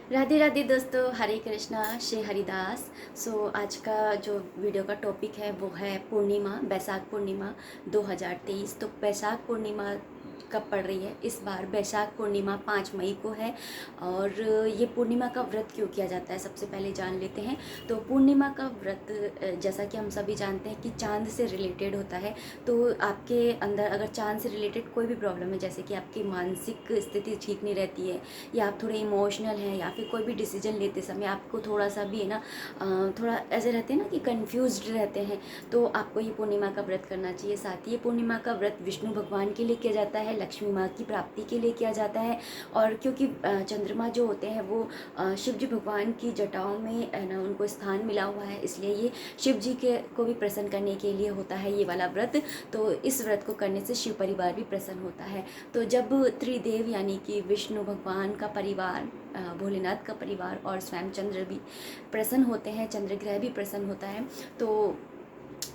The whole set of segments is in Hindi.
राधे राधे दोस्तों, हरे कृष्णा, श्री हरिदास। आज का जो वीडियो का टॉपिक है वो है पूर्णिमा, बैसाख पूर्णिमा 2023। तो बैसाख पूर्णिमा कब पड़ रही है इस बार? बैसाख पूर्णिमा 5 मई को है। और ये पूर्णिमा का व्रत क्यों किया जाता है, सबसे पहले जान लेते हैं। तो पूर्णिमा का व्रत जैसा कि हम सभी जानते हैं कि चांद से रिलेटेड होता है। तो आपके अंदर अगर चांद से रिलेटेड कोई भी प्रॉब्लम है, जैसे कि आपकी मानसिक स्थिति ठीक नहीं रहती है, या आप थोड़े इमोशनल हैं, या फिर कोई भी डिसीजन लेते समय आपको थोड़ा सा भी है ना, थोड़ा ऐसे रहते हैं ना कि कंफ्यूज्ड रहते हैं, तो आपको ये पूर्णिमा का व्रत करना चाहिए। साथ ही ये पूर्णिमा का व्रत विष्णु भगवान के लिए किया जाता है, लक्ष्मी माँ की प्राप्ति के लिए किया जाता है। और क्योंकि चंद्रमा जो होते हैं वो शिव जी भगवान की जटाओं में है ना, उनको स्थान मिला हुआ है, इसलिए ये शिव जी के को भी प्रसन्न करने के लिए होता है ये वाला व्रत। तो इस व्रत को करने से शिव परिवार भी प्रसन्न होता है। तो जब त्रिदेव यानी कि विष्णु भगवान का परिवार, भोलेनाथ का परिवार और स्वयं चंद्र भी प्रसन्न होते हैं, चंद्र ग्रह भी प्रसन्न होता है, तो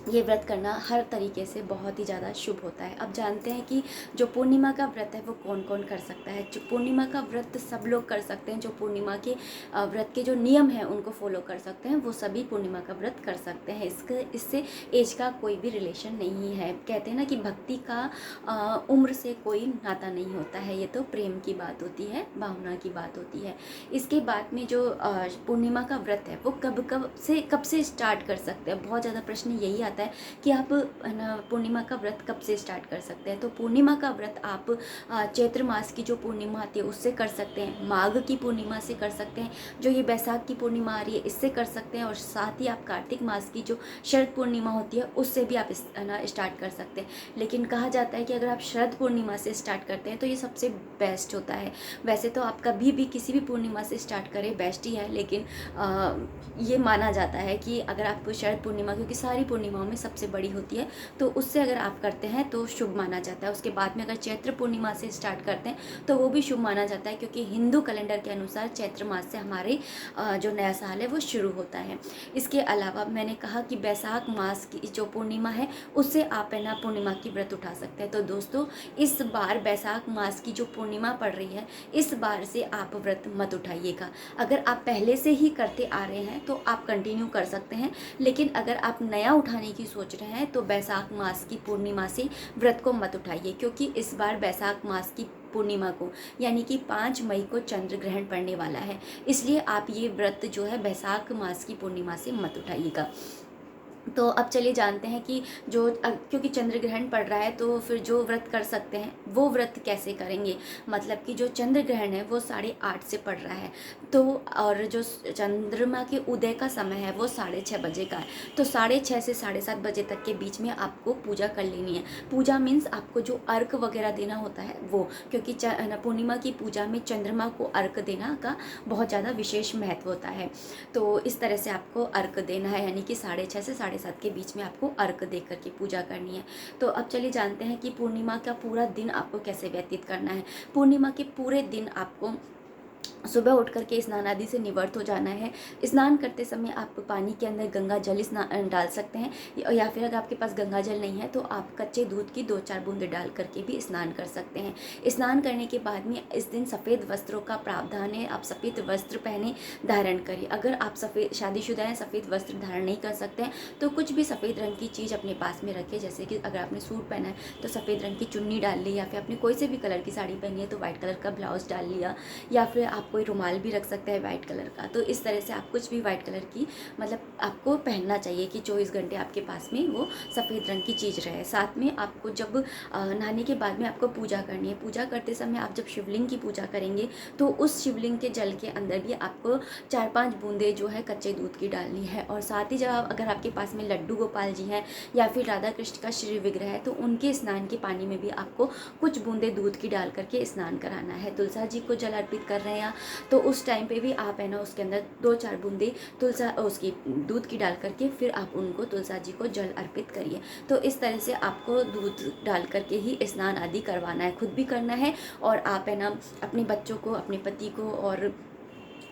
ये व्रत करना हर तरीके से बहुत ही ज़्यादा शुभ होता है। अब जानते हैं कि जो पूर्णिमा का व्रत है वो कौन कौन कर सकता है। जो पूर्णिमा का व्रत सब लोग कर सकते हैं, जो पूर्णिमा के व्रत के जो नियम हैं उनको फॉलो कर सकते हैं, वो सभी पूर्णिमा का व्रत कर सकते हैं। इससे एज का कोई भी रिलेशन नहीं है। कहते हैं ना कि भक्ति का उम्र से कोई नाता नहीं होता है, ये तो प्रेम की बात होती है, भावना की बात होती है। इसके बाद में जो पूर्णिमा का व्रत है वो कब से स्टार्ट कर सकते हैं। बहुत ज़्यादा प्रश्न यही आता है कि आप पूर्णिमा का व्रत कब से स्टार्ट कर सकते हैं। तो पूर्णिमा का व्रत आप चैत्र मास की जो पूर्णिमा आती है उससे कर सकते हैं, माघ की पूर्णिमा से कर सकते हैं, जो ये बैसाख की पूर्णिमा आ रही है इससे कर सकते हैं, और साथ ही आप कार्तिक मास की जो शरद पूर्णिमा होती है उससे भी आप स्टार्ट कर सकते हैं। लेकिन कहा जाता है कि अगर आप शरद पूर्णिमा से स्टार्ट करते हैं तो ये सबसे बेस्ट होता है। वैसे तो आप कभी भी किसी भी पूर्णिमा से स्टार्ट करें बेस्ट ही है, लेकिन ये माना जाता है कि अगर आप शरद पूर्णिमा, क्योंकि सारी पूर्णिमाओं में सबसे बड़ी होती है, तो उससे अगर आप करते हैं तो शुभ माना जाता है। उसके बाद में अगर चैत्र पूर्णिमा से स्टार्ट करते हैं तो वो भी शुभ माना जाता है, क्योंकि हिंदू कैलेंडर के अनुसार चैत्र मास से हमारे जो नया साल है वो शुरू होता है। इसके अलावा मैंने कहा कि बैसाख मास की जो पूर्णिमा है उससे आप है ना पूर्णिमा की व्रत उठा सकते हैं। तो दोस्तों, इस बार बैसाख मास की जो पूर्णिमा पड़ रही है इस बार से आप व्रत मत उठाइएगा। अगर आप पहले से ही करते आ रहे हैं तो आप कंटिन्यू कर सकते हैं, लेकिन अगर आप नया उठाने की सोच रहे हैं तो बैसाख मास की पूर्णिमा से व्रत को मत उठाइए, क्योंकि इस बार बैसाख मास की पूर्णिमा को यानी कि 5 मई को चंद्र ग्रहण पड़ने वाला है, इसलिए आप ये व्रत जो है बैसाख मास की पूर्णिमा से मत उठाइएगा। तो अब चलिए जानते हैं कि क्योंकि चंद्र ग्रहण पड़ रहा है तो फिर जो व्रत कर सकते हैं वो व्रत कैसे करेंगे। मतलब कि जो चंद्र ग्रहण है वो 8:30 से पड़ रहा है, तो और जो चंद्रमा के उदय का समय है वो 6:30 बजे का है। तो 6:30 से 7:30 बजे तक के बीच में आपको पूजा कर लेनी है। पूजा मीन्स आपको जो अर्घ वगैरह देना होता है वो, क्योंकि पूर्णिमा की पूजा में चंद्रमा को अर्घ देना का बहुत ज़्यादा विशेष महत्व होता है। तो इस तरह से आपको अर्घ देना है, यानी कि 6:30 से 7:30 के बीच में आपको अर्घ दे करके पूजा करनी है। तो अब चलिए जानते हैं कि पूर्णिमा का पूरा दिन आपको कैसे व्यतीत करना है। पूर्णिमा के पूरे दिन आपको सुबह उठ करके स्नान आदि से निवृत्त हो जाना है। स्नान करते समय आप पानी के अंदर गंगा जल डाल सकते हैं, या फिर अगर आपके पास गंगा जल नहीं है तो आप कच्चे दूध की 2-4 बूंद डाल करके भी स्नान कर सकते हैं। स्नान करने के बाद में इस दिन सफ़ेद वस्त्रों का प्रावधान है, आप सफ़ेद वस्त्र पहने धारण करिए। अगर आप शादीशुदा हैं, सफ़ेद वस्त्र धारण नहीं कर सकते हैं तो कुछ भी सफ़ेद रंग की चीज़ अपने पास में रखें। जैसे कि अगर आपने सूट पहना है तो सफ़ेद रंग की चुन्नी डाल ली, या फिर आपने कोई से भी कलर की साड़ी पहनी है तो वाइट कलर का ब्लाउज डाल लिया, या फिर आप कोई रुमाल भी रख सकते हैं वाइट कलर का। तो इस तरह से आप कुछ भी वाइट कलर की, मतलब आपको पहनना चाहिए कि 24 घंटे आपके पास में वो सफ़ेद रंग की चीज़ रहे। साथ में आपको जब नहाने के बाद में आपको पूजा करनी है, पूजा करते समय आप जब शिवलिंग की पूजा करेंगे तो उस शिवलिंग के जल के अंदर भी आपको 4-5 बूंदे जो है कच्चे दूध की डालनी है। और साथ ही जब अगर आपके पास में लड्डू गोपाल जी हैं या फिर राधा कृष्ण का श्री विग्रह है तो उनके स्नान के पानी में भी आपको कुछ बूंदे दूध की डाल करके स्नान कराना है। तुलसा जी को जल अर्पित कर रहे हैं तो उस टाइम पे भी आप है ना उसके अंदर 2-4 बूंदे उसकी दूध की डाल करके फिर आप उनको तुलसा जी को जल अर्पित करिए। तो इस तरह से आपको दूध डाल करके ही स्नान आदि करवाना है, खुद भी करना है, और आप है ना अपने बच्चों को, अपने पति को और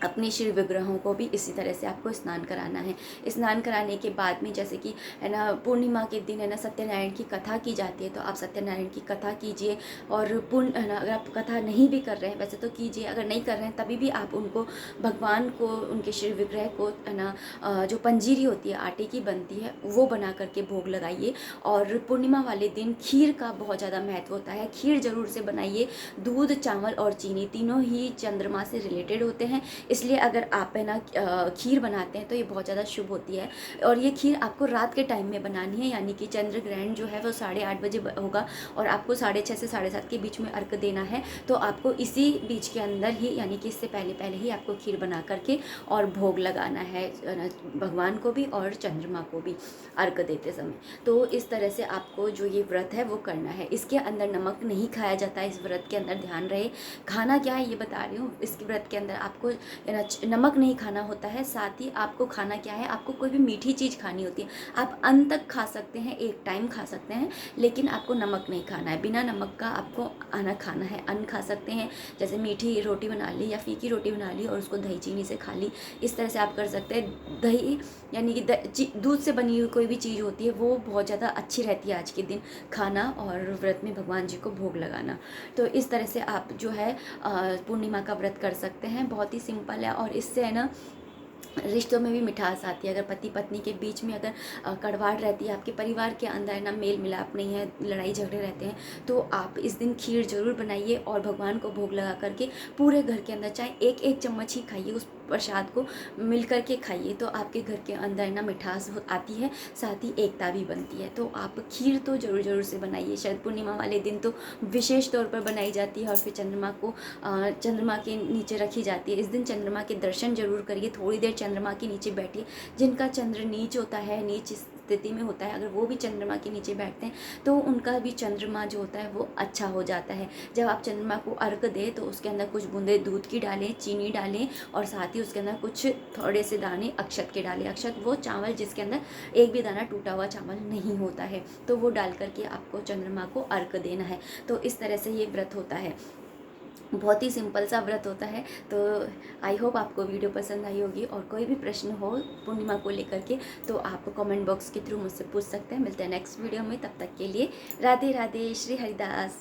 अपने शिव विग्रहों को भी इसी तरह से आपको स्नान कराना है। स्नान कराने के बाद में जैसे कि है ना पूर्णिमा के दिन है ना सत्यनारायण की कथा की जाती है, तो आप सत्यनारायण की कथा कीजिए। और है ना अगर आप कथा नहीं भी कर रहे हैं वैसे तो कीजिए, अगर नहीं कर रहे हैं तभी भी आप उनको भगवान को उनके शिव विग्रह को है ना जो पंजीरी होती है आटे की बनती है वो बना करके भोग लगाइए। और पूर्णिमा वाले दिन खीर का बहुत ज़्यादा महत्व होता है, खीर ज़रूर से बनाइए। दूध, चावल और चीनी तीनों ही चंद्रमा से रिलेटेड होते हैं, इसलिए अगर आप है ना खीर बनाते हैं तो ये बहुत ज़्यादा शुभ होती है। और ये खीर आपको रात के टाइम में बनानी है, यानी कि चंद्र ग्रहण जो है वो 8:30 बजे होगा और आपको 6:30 से 7:30 के बीच में अर्घ देना है। तो आपको इसी बीच के अंदर ही यानी कि इससे पहले पहले ही आपको खीर बना करके और भोग लगाना है भगवान को भी और चंद्रमा को भी अर्घ देते समय। तो इस तरह से आपको जो ये व्रत है वो करना है। इसके अंदर नमक नहीं खाया जाता है, इस व्रत के अंदर ध्यान रहे। खाना क्या है ये बता रही हूँ, इस व्रत के अंदर आपको नमक नहीं खाना होता है। साथ ही आपको खाना क्या है, आपको कोई भी मीठी चीज़ खानी होती है। आप अन्न तक खा सकते हैं, एक टाइम खा सकते हैं, लेकिन आपको नमक नहीं खाना है। बिना नमक का आपको खाना खाना है। अन्न खा सकते हैं, जैसे मीठी रोटी बना ली या फीकी रोटी बना ली और उसको दही चीनी से खा ली, इस तरह से आप कर सकते हैं। दही यानी कि दूध से बनी हुई कोई भी चीज़ होती है वो बहुत ज़्यादा अच्छी रहती है आज के दिन खाना और व्रत में भगवान जी को भोग लगाना। तो इस तरह से आप जो है पूर्णिमा का व्रत कर सकते हैं। बहुत ही सिंपल है और इससे है ना रिश्तों में भी मिठास आती है। अगर पति पत्नी के बीच में अगर कड़वाहट रहती है, आपके परिवार के अंदर ना मेल मिलाप नहीं है, लड़ाई झगड़े रहते हैं, तो आप इस दिन खीर जरूर बनाइए और भगवान को भोग लगा करके पूरे घर के अंदर चाहे एक एक चम्मच ही खाइए, उस प्रसाद को मिल करके खाइए, तो आपके घर के अंदर ना मिठास आती है, साथ ही एकता भी बनती है। तो आप खीर तो ज़रूर से बनाइए। शरद पूर्णिमा वाले दिन तो विशेष तौर पर बनाई जाती है और फिर चंद्रमा के नीचे रखी जाती है। इस दिन चंद्रमा के दर्शन जरूर करिए, थोड़ी देर चंद्रमा के नीचे बैठिए। जिनका चंद्र नीच होता है, नीच स्थिति में होता है, अगर वो भी चंद्रमा के नीचे बैठते हैं तो उनका भी चंद्रमा जो होता है वो अच्छा हो जाता है। जब आप चंद्रमा को अर्घ दें तो उसके अंदर कुछ बूंदे दूध की डालें, चीनी डालें और साथ ही उसके अंदर कुछ थोड़े से दाने अक्षत के डालें। अक्षत वो चावल जिसके अंदर एक भी दाना टूटा हुआ चावल नहीं होता है, तो वो डाल करके आपको चंद्रमा को अर्घ देना है। तो इस तरह से ये व्रत होता है, बहुत ही सिंपल सा व्रत होता है। तो आई होप आपको वीडियो पसंद आई होगी और कोई भी प्रश्न हो पूर्णिमा को लेकर के तो आप कमेंट बॉक्स के थ्रू मुझसे पूछ सकते हैं। मिलते हैं नेक्स्ट वीडियो में, तब तक के लिए राधे राधे, श्री हरिदास।